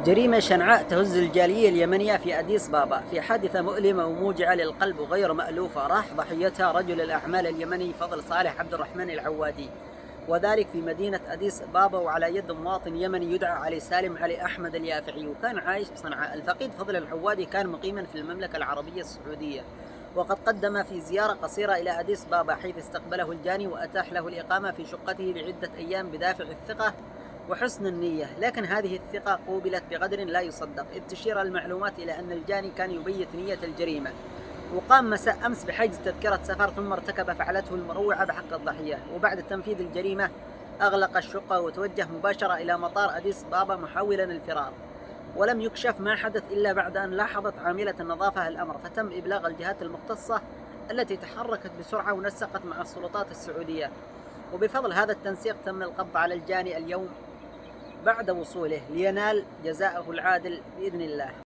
جريمة شنعاء تهز الجالية اليمنية في أديس بابا في حادثة مؤلمة وموجعة للقلب وغير مألوفة. راح ضحيتها رجل الأعمال اليمني فضل صالح عبد الرحمن العوادي، وذلك في مدينة أديس بابا وعلى يد مواطن يمني يدعى علي سالم علي أحمد اليافعي، وكان عايش بصنعاء. الفقيد فضل العوادي كان مقيما في المملكة العربية السعودية، وقد قدم في زيارة قصيرة إلى أديس بابا حيث استقبله الجاني وأتاح له الإقامة في شقته لعدة أيام بدافع الثقة وحسن النية، لكن هذه الثقة قوبلت بقدر لا يصدق، إذ تشير المعلومات إلى أن الجاني كان يبيت نية الجريمة، وقام مساء أمس بحجز تذكرة سفر ثم ارتكب فعلته المروعة بحق الضحية. وبعد تنفيذ الجريمة أغلق الشقة وتوجه مباشرة إلى مطار أديس بابا محاولا الفرار، ولم يكشف ما حدث إلا بعد أن لاحظت عاملة النظافة الأمر، فتم إبلاغ الجهات المختصة التي تحركت بسرعة ونسقت مع السلطات السعودية، وبفضل هذا التنسيق تم القبض على الجاني اليوم بعد وصوله لينال جزاءه العادل بإذن الله.